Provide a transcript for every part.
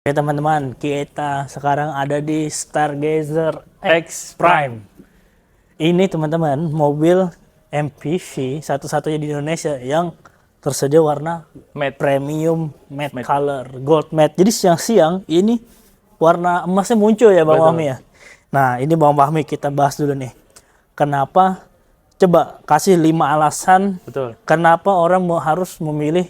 Oke teman-teman, kita sekarang ada di Stargazer X Prime. Ini teman-teman, mobil MPV satu-satunya di Indonesia yang tersedia warna matte premium, matte color, gold matte. Jadi siang-siang ini warna emasnya muncul ya Bang Fahmi ya. Nah ini Bang Fahmi kita bahas dulu nih. Kenapa? Coba kasih 5 alasan kenapa orang harus memilih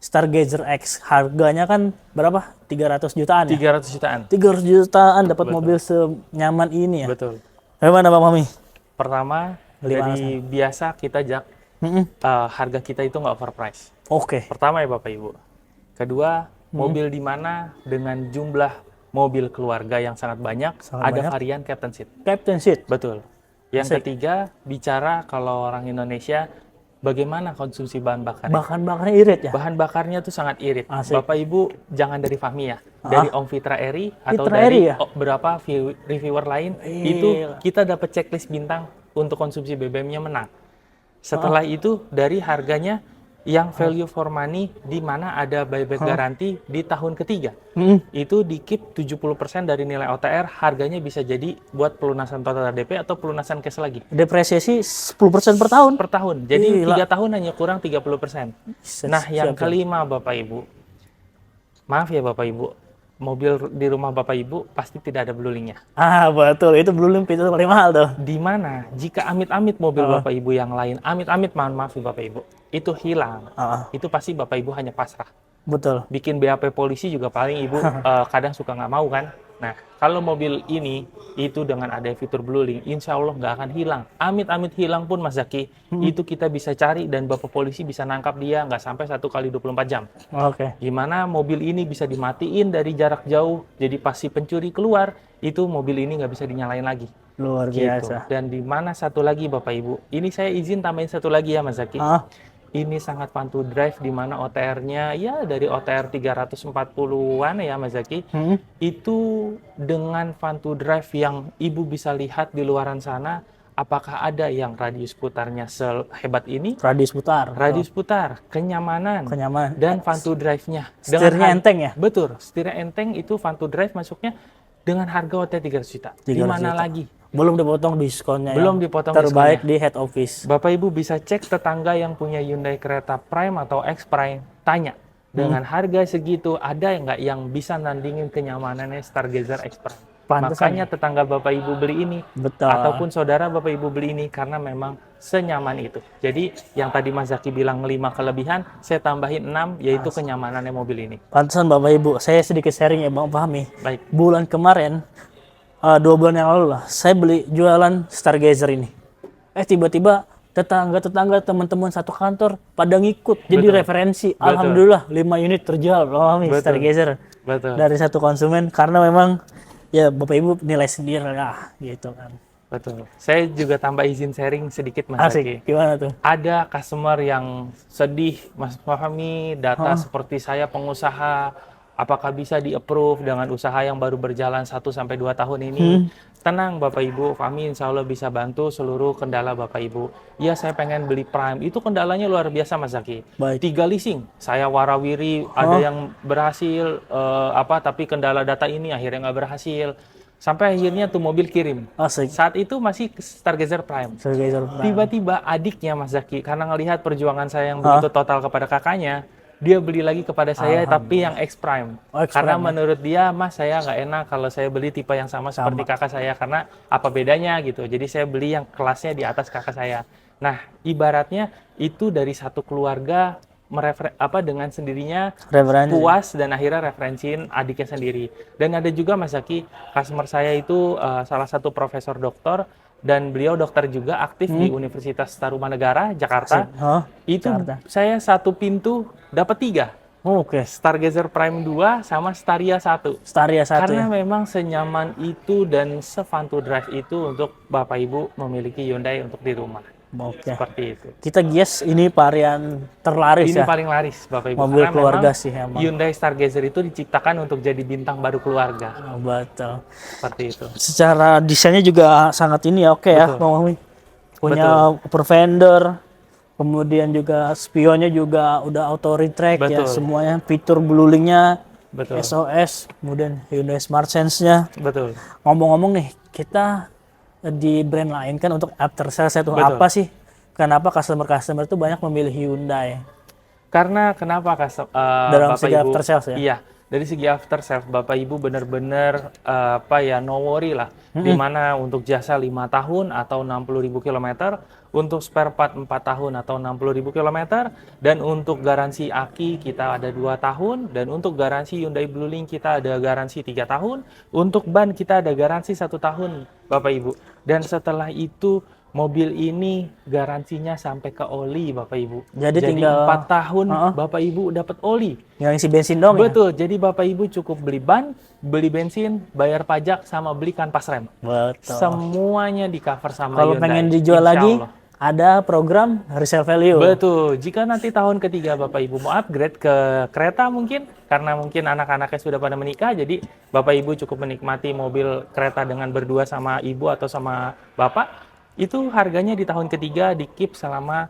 Stargazer X. Harganya kan berapa? 300 jutaan ya? 300 jutaan. 300 jutaan dapat mobil senyaman ini ya? Betul. Bagaimana Bang Fahmi? Pertama, dari biasa kita harga kita itu nggak overprice. Oke. Pertama ya Bapak Ibu. Kedua, mobil di mana dengan jumlah mobil keluarga yang sangat banyak, varian Captain Seat. Captain Seat. Betul. Yang ketiga, bicara kalau orang Indonesia, bagaimana konsumsi bahan bakarnya? Bahan bakarnya irit ya? Bahan bakarnya tuh sangat irit. Asik. Bapak Ibu jangan dari Fahmi ya, dari Om Fitra Eri atau Fitra dari Eri ya? beberapa reviewer lain, itu kita dapat checklist bintang untuk konsumsi BBM-nya menang. Setelah itu dari harganya yang value for money di mana ada buyback garansi di tahun ketiga. Itu di keep 70% dari nilai OTR, harganya bisa jadi buat pelunasan total DP atau pelunasan cash lagi. Depresiasi 10% per tahun? Per tahun. Jadi 3 tahun hanya kurang 30%. Nah, yang kelima Bapak Ibu. Maaf ya Bapak Ibu. Mobil di rumah Bapak Ibu pasti tidak ada bluelink-nya. Ah, betul. Itu bluelink itu paling mahal tuh. Di mana jika amit-amit mobil Bapak Ibu yang lain, amit-amit maaf ya Bapak Ibu, itu hilang. Itu pasti Bapak Ibu hanya pasrah. Betul. Bikin BAP polisi juga paling Ibu kadang suka nggak mau kan. Nah, kalau mobil ini itu dengan ada fitur bluelink, insya Allah nggak akan hilang. Amit-amit hilang pun Mas Zaki, itu kita bisa cari dan Bapak polisi bisa nangkap dia nggak sampai 1 kali 24 jam. Oke. Gimana mobil ini bisa dimatiin dari jarak jauh, jadi pas si pencuri keluar, itu mobil ini nggak bisa dinyalain lagi. Luar biasa. Dan di mana satu lagi Bapak Ibu, ini saya izin tambahin satu lagi ya Mas Zaki. Ini sangat fun to drive di mana OTR-nya ya dari OTR 340-an ya Mas Zaki. Itu dengan fun to drive yang Ibu bisa lihat di luaran sana, apakah ada yang radius putarnya sehebat ini? Radius putar. Radius putar, kenyamanan. Dan fun to drive-nya. Setirnya enteng ya? Betul, setirnya enteng itu fun to drive masuknya dengan harga OTR 300 juta. Di mana lagi? Belum dipotong diskonnya. Belum dipotong terbaik diskonnya. Di head office. Bapak Ibu bisa cek tetangga yang punya Hyundai Creta Prime atau X Prime, tanya dengan harga segitu ada nggak yang bisa nandingin kenyamanannya Stargazer X Prime. Makanya tetangga Bapak Ibu beli ini. Betul. Ataupun saudara Bapak Ibu beli ini karena memang senyaman itu. Jadi yang tadi Mas Zaki bilang 5 kelebihan, saya tambahin 6 yaitu kenyamanannya mobil ini. Pantesan Bapak Ibu, saya sedikit sharing ya Bang Fahmi. Baik. Bulan kemarin 2 bulan yang lalu lah, saya beli jualan Stargazer ini. Tiba-tiba tetangga-tetangga, teman-teman satu kantor pada ngikut. Jadi referensi. Alhamdulillah 5 unit terjual Stargazer. Dari satu konsumen karena memang ya Bapak Ibu nilai sendiri lah gitu kan. Betul. Saya juga tambah izin sharing sedikit Mas Zaki. Gimana tuh? Ada customer yang sedih, Mas Fahmi, data seperti saya pengusaha, apakah bisa di-approve dengan usaha yang baru berjalan 1-2 tahun ini? Tenang Bapak Ibu, Fahmi insya Allah bisa bantu seluruh kendala Bapak Ibu. Ya saya pengen beli Prime, itu kendalanya luar biasa Mas Zaki. 3 leasing, saya warawiri, ada yang berhasil, tapi kendala data ini akhirnya nggak berhasil. Sampai akhirnya tuh mobil kirim. Saat itu masih Stargazer Prime. Tiba-tiba adiknya Mas Zaki, karena ngelihat perjuangan saya yang begitu total kepada kakaknya, dia beli lagi kepada saya tapi yang X Prime. Karena menurut dia, Mas saya nggak enak kalau saya beli tipe yang sama seperti kakak saya. Karena apa bedanya gitu. Jadi saya beli yang kelasnya di atas kakak saya. Nah ibaratnya itu dari satu keluarga dengan sendirinya puas dan akhirnya referensiin adiknya sendiri. Dan ada juga Mas Zaki, customer saya itu salah satu profesor doktor dan beliau dokter juga aktif di Universitas Tarumanegara Jakarta. Itu saya satu pintu dapat 3. Stargazer Prime 2 sama Staria 1. Karena memang senyaman itu dan se-fun to drive itu untuk Bapak Ibu memiliki Hyundai untuk di rumah. Seperti itu. Kita guess ini varian terlaris ini paling laris Bapak Ibu. Mobil keluarga sih emang. Hyundai Stargazer itu diciptakan untuk jadi bintang baru keluarga. Betul. Seperti itu. Secara desainnya juga sangat ini ya, ya Bang Fahmi. Punya upper fender, kemudian juga spionnya juga udah auto retract ya, semuanya fitur bluelink-nya Betul. SOS, kemudian Hyundai Smart Sense-nya. Betul. Ngomong-ngomong nih, kita di brand lain kan untuk after sales itu Betul. apa sih? Kenapa customer itu banyak memilih Hyundai Karena kenapa dalam Bapak segi Ibu? after sales ya? Iya, dari segi after sales Bapak Ibu benar-benar apa ya, no worry lah. Dimana untuk jasa 5 tahun atau 60.000 kilometer, untuk spare part 4 tahun atau 60.000 kilometer, dan untuk garansi aki kita ada 2 tahun, dan untuk garansi Hyundai Blue Link kita ada garansi 3 tahun, untuk ban kita ada garansi 1 tahun Bapak Ibu. Dan setelah itu mobil ini garansinya sampai ke oli Bapak Ibu. Jadi tinggal 4 tahun Bapak Ibu dapat oli. yang isi bensin dong ya? Betul. Jadi Bapak Ibu cukup beli ban, beli bensin, bayar pajak sama beli kanvas rem. Betul. Semuanya di cover sama Kalau Hyundai. pengen dijual Insya lagi, Allah. ada program resale value. Betul. Jika nanti tahun ketiga Bapak Ibu mau upgrade ke kereta mungkin, karena mungkin anak-anaknya sudah pada menikah, jadi Bapak Ibu cukup menikmati mobil kereta dengan berdua sama ibu atau sama bapak, itu harganya di tahun ketiga di keep selama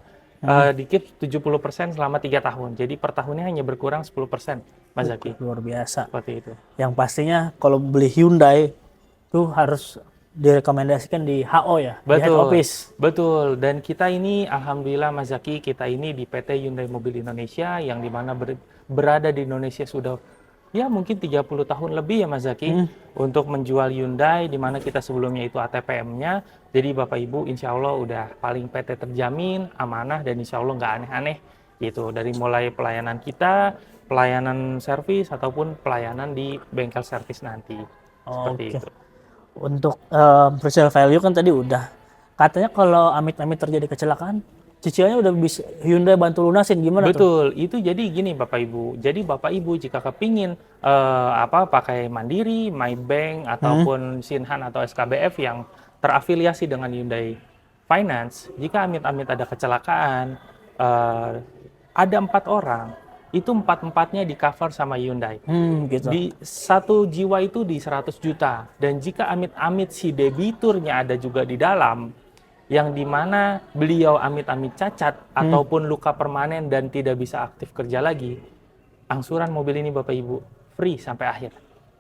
di keep 70% selama 3 tahun. Jadi per tahunnya hanya berkurang 10%, Mas Zaki. Luar biasa. Seperti itu. Yang pastinya kalau beli Hyundai itu harus direkomendasikan di HO ya, di head Betul. office. Betul. Dan kita ini alhamdulillah Mas Zaki, kita ini di PT Hyundai Mobil Indonesia yang dimana berada di Indonesia sudah ya mungkin 30 tahun lebih ya Mas Zaki untuk menjual Hyundai, di mana kita sebelumnya itu ATPM-nya. Jadi Bapak Ibu insya Allah udah paling PT terjamin, amanah, dan insya Allah nggak aneh-aneh gitu. Dari mulai pelayanan kita, pelayanan servis ataupun pelayanan di bengkel servis nanti. Seperti Oke. itu. Untuk resale value kan tadi udah. Katanya kalau amit-amit terjadi kecelakaan, cicilannya udah bisa Hyundai bantu lunasin, gimana tuh? Betul, itu jadi gini Bapak Ibu. Jadi Bapak Ibu jika kepingin pakai Mandiri, Maybank ataupun Sinhan atau SKBF yang terafiliasi dengan Hyundai Finance, jika amit-amit ada kecelakaan, ada 4 orang, itu 4-empatnya di cover sama Hyundai. Gitu. Di satu jiwa itu di 100 juta. Dan jika amit-amit si debiturnya ada juga di dalam, yang dimana beliau amit-amit cacat ataupun luka permanen dan tidak bisa aktif kerja lagi, angsuran mobil ini Bapak Ibu free sampai akhir.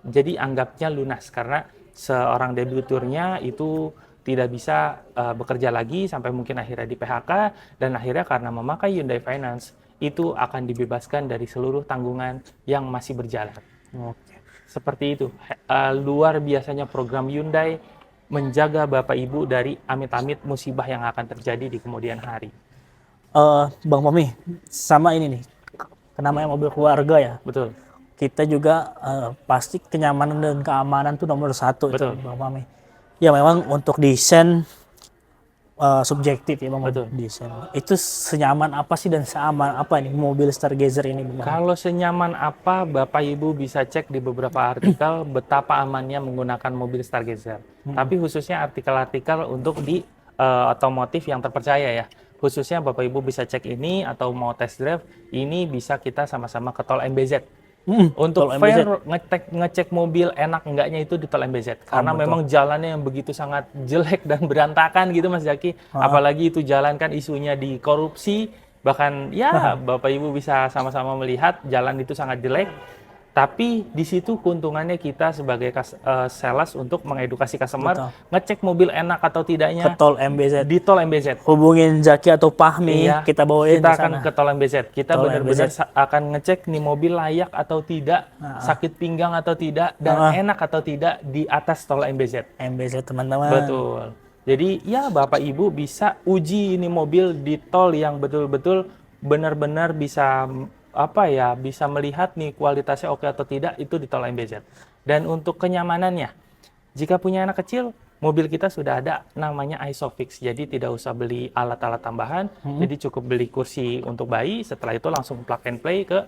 Jadi anggapnya lunas karena seorang debiturnya itu tidak bisa bekerja lagi sampai mungkin akhirnya di PHK, dan akhirnya karena memakai Hyundai Finance itu akan dibebaskan dari seluruh tanggungan yang masih berjalan. Oke. Seperti itu. Luar biasanya program Hyundai menjaga Bapak Ibu dari amit-amit musibah yang akan terjadi di kemudian hari. Bang Pomi, sama ini nih, namanya mobil keluarga ya. Betul. Kita juga pasti kenyamanan dan keamanan tuh nomor 1 itu, Betul. Bang Pomi. Ya memang untuk desain subjektif ya Bang. Betul. Desain. Itu senyaman apa sih dan seaman apa nih mobil Stargazer ini Bang? Kalau senyaman apa, Bapak Ibu bisa cek di beberapa artikel betapa amannya menggunakan mobil Stargazer. Tapi khususnya artikel-artikel untuk di otomotif yang terpercaya ya. Khususnya Bapak Ibu bisa cek ini atau mau test drive, ini bisa kita sama-sama ke tol MBZ. Untuk Tol fair MBZ. ngecek mobil enak enggaknya itu di tol MBZ. Karena betul. memang jalannya yang begitu sangat jelek dan berantakan gitu Mas Zaki. Apalagi itu jalan kan isunya di korupsi. Bahkan ya Bapak Ibu bisa sama-sama melihat jalan itu sangat jelek. Tapi di situ keuntungannya kita sebagai sales untuk mengedukasi customer, Betul. ngecek mobil enak atau tidaknya Ke tol MBZ. di tol MBZ. Hubungin Zaki atau Pahmi, Iya, kita bawain kita ke akan sana. ke tol MBZ. Kita Tol benar-benar MBZ. akan ngecek nih mobil layak atau tidak, sakit pinggang atau tidak, dan enak atau tidak di atas tol MBZ. MBZ teman-teman. Betul. Jadi ya Bapak Ibu bisa uji ini mobil di tol yang betul-betul benar-benar bisa bisa melihat nih kualitasnya oke atau tidak itu di tol MBZ. Dan untuk kenyamanannya, jika punya anak kecil, mobil kita sudah ada namanya Isofix. Jadi tidak usah beli alat-alat tambahan, jadi cukup beli kursi untuk bayi, setelah itu langsung plug and play ke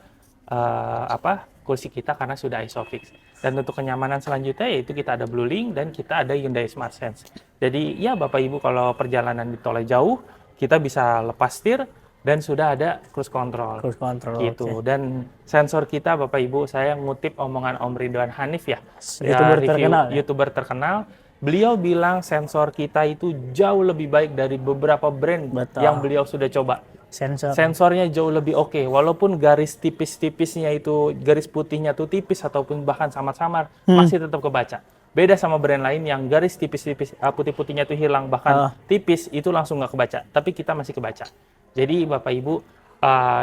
kursi kita karena sudah Isofix. Dan untuk kenyamanan selanjutnya yaitu kita ada Blue Link dan kita ada Hyundai Smart Sense. Jadi ya Bapak Ibu kalau perjalanan di tolnya jauh, kita bisa lepas setir dan sudah ada cruise control. Cruise control. Gitu. Dan sensor kita Bapak Ibu, saya ngutip omongan Om Ridwan Hanif ya, YouTuber review terkenal ya? YouTuber terkenal. Beliau bilang sensor kita itu jauh lebih baik dari beberapa brand Betul. yang beliau sudah coba. Sensor. sensornya jauh lebih oke. Walaupun garis tipis-tipisnya itu, garis putihnya tuh tipis ataupun bahkan samar-samar, masih tetap kebaca. Beda sama brand lain yang garis tipis-tipis, putih-putihnya tuh hilang, bahkan tipis, itu langsung nggak kebaca. Tapi kita masih kebaca. Jadi Bapak Ibu,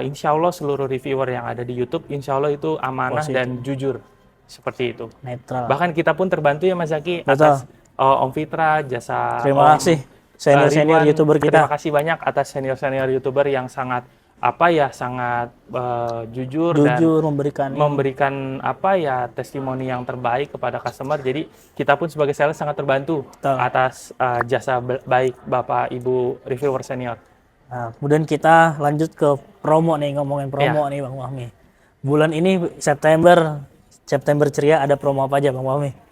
insya Allah seluruh reviewer yang ada di YouTube, insya Allah itu amanah dan jujur. Seperti itu. Netral. Bahkan kita pun terbantu ya Mas Zaki, Betul. atas Om Fitra, jasa Terima kasih senior-senior Ridwan. YouTuber kita. Terima kasih banyak atas senior-senior YouTuber yang sangat sangat jujur dan memberikan testimoni yang terbaik kepada customer. Jadi kita pun sebagai sales sangat terbantu atas jasa baik Bapak Ibu reviewer senior. Nah, kemudian kita lanjut ke promo nih, ngomongin promo nih Bang Fahmi. Bulan ini September ceria, ada promo apa aja Bang Fahmi?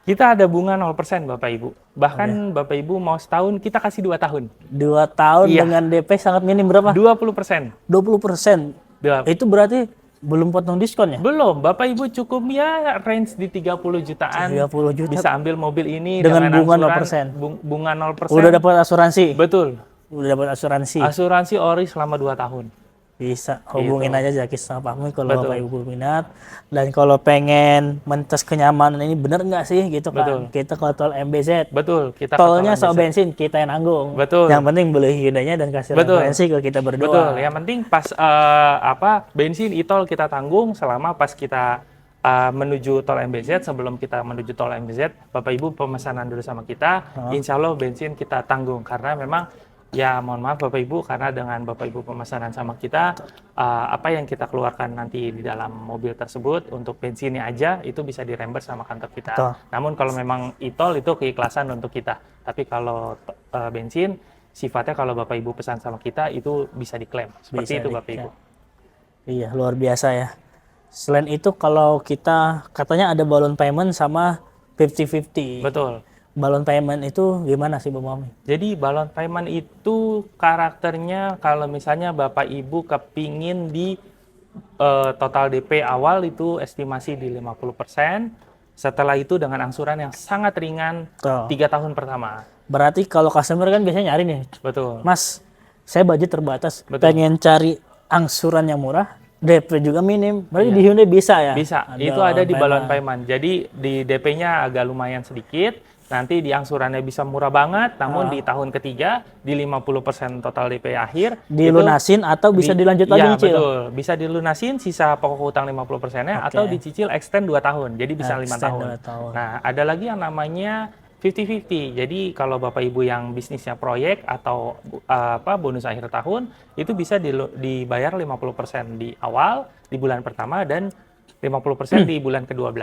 Kita ada bunga 0% Bapak Ibu. Bahkan Bapak Ibu mau setahun, kita kasih 2 tahun. 2 tahun dengan DP sangat minim berapa? 20%. 20%. Itu berarti belum potong diskon ya? Belum. Bapak Ibu cukup ya range di 30 jutaan. 30 juta. Bisa ambil mobil ini dengan bunga angsuran, 0%. Bunga 0%. Udah dapat asuransi? Betul. Udah dapat asuransi. Asuransi ori selama 2 tahun. Bisa hubungin aja Zaki sama Fahmi kalau Bapak Ibu minat. Dan kalau pengen mentes kenyamanan ini bener nggak sih gitu kan? Kita ke tol MBZ. Betul. Kita tolnya soal bensin kita yang nanggung. Betul. Yang penting beli Hyundai-nya dan kasih referensi ke kita berdua. Betul. Yang penting pas bensin e-tol kita tanggung selama pas kita menuju tol MBZ. Sebelum kita menuju tol MBZ, Bapak Ibu pemesanan dulu sama kita. Insya Allah bensin kita tanggung karena memang ya mohon maaf Bapak Ibu, karena dengan Bapak Ibu pemesanan sama kita, apa yang kita keluarkan nanti di dalam mobil tersebut untuk bensinnya aja itu bisa dirember sama kantor kita. Namun kalau memang e-tol itu keikhlasan untuk kita. Tapi kalau bensin, sifatnya kalau Bapak Ibu pesan sama kita itu bisa diklaim. Seperti itu Bapak Ibu. Iya, luar biasa ya. Selain itu kalau kita katanya ada balloon payment sama 50-50. Betul. Balloon payment itu gimana sih Bang Fahmi? Jadi balloon payment itu karakternya kalau misalnya Bapak Ibu kepingin di total DP awal itu estimasi di 50%. Setelah itu dengan angsuran yang sangat ringan 3 tahun pertama. Berarti kalau customer kan biasanya nyari nih. Betul. Mas, saya budget terbatas. Pengen cari angsuran yang murah. DP juga minim. Berarti di Hyundai bisa ya? Bisa. Itu ada di balloon payment. Jadi di DP-nya agak lumayan sedikit. Nanti di angsurannya bisa murah banget, namun di tahun ketiga di 50% total DP akhir dilunasin atau bisa dilanjut lagi cicil. Betul, bisa dilunasin sisa pokok utang 50%-nya atau dicicil extend 2 tahun. Jadi bisa 5 tahun. Nah, ada lagi yang namanya 50-50. Jadi kalau Bapak Ibu yang bisnisnya proyek atau bonus akhir tahun itu bisa dibayar 50% di awal di bulan pertama dan 50% di bulan ke-12.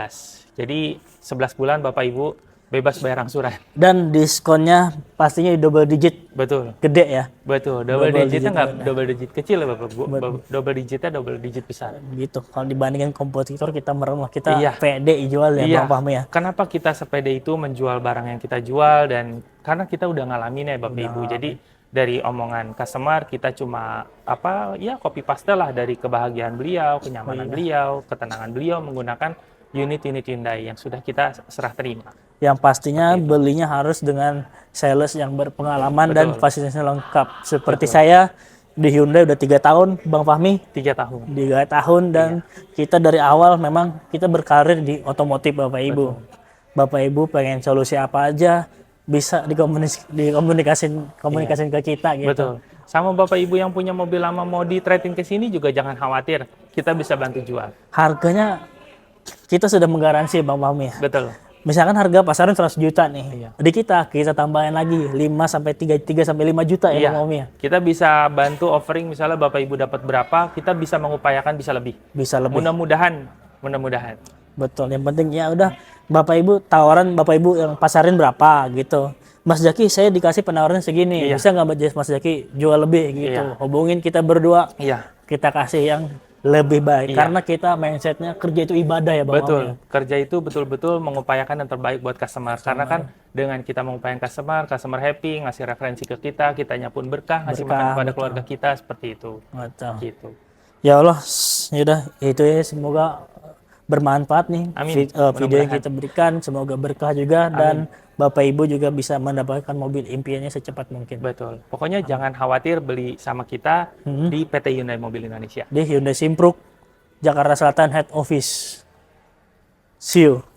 Jadi 11 bulan Bapak Ibu bebas bayar angsuran. Dan diskonnya pastinya di double digit. Betul. Gede ya? Betul. Double digitnya nggak double digit kecil ya Bapak. Double digitnya double digit besar. Gitu. Kalau dibandingkan kompetitor kita merem lah. Kita pede jual ya Bang Fahmi ya. Kenapa kita sepede itu menjual barang yang kita jual dan karena kita udah ngalamin ya Bapak Ibu. Jadi dari omongan customer kita cuma copy paste lah dari kebahagiaan beliau, kenyamanan beliau, ketenangan beliau menggunakan unit-unit Hyundai yang sudah kita serah terima. Yang pastinya belinya harus dengan sales yang berpengalaman dan fasilitasnya lengkap. Seperti saya di Hyundai udah 3 tahun, Bang Fahmi 3 tahun. 3 tahun dan kita dari awal memang kita berkarir di otomotif Bapak Ibu. Bapak Ibu pengen solusi apa aja bisa dikomunikasin ke kita gitu. Betul. Sama Bapak Ibu yang punya mobil lama mau di-trade-in ke sini juga jangan khawatir, kita bisa bantu jual. Harganya kita sudah menggaransi Bang Fahmi ya. Betul. Misalkan harga pasaran 100 juta nih. Di kita tambahin lagi 5 sampai 3 sampai 5 juta ya Bang Fahmi ya. Kita bisa bantu offering misalnya Bapak Ibu dapat berapa, kita bisa mengupayakan bisa lebih. Bisa lebih. Mudah-mudahan. Betul. Yang penting ya udah Bapak Ibu tawaran Bapak Ibu yang pasarin berapa gitu. Mas Zaki saya dikasih penawaran segini. Bisa nggak Mas Zaki jual lebih gitu. Hubungin kita berdua. Kita kasih yang lebih baik karena kita mindsetnya kerja itu ibadah ya Bang. Betul. Kerja itu betul-betul mengupayakan yang terbaik buat customer. Karena kan dengan kita mengupayakan customer happy, ngasih referensi ke kita, kitanya pun berkah, ngasih makan kepada keluarga kita seperti itu. Betul. Gitu. Ya Allah, yaudah itu ya semoga bermanfaat nih Amin. video yang Mudah-mudahan. kita berikan. Semoga berkah juga dan Bapak Ibu juga bisa mendapatkan mobil impiannya secepat mungkin. Betul. Pokoknya jangan khawatir beli sama kita di PT Hyundai Mobil Indonesia. Di Hyundai Simpruk, Jakarta Selatan Head Office. See you.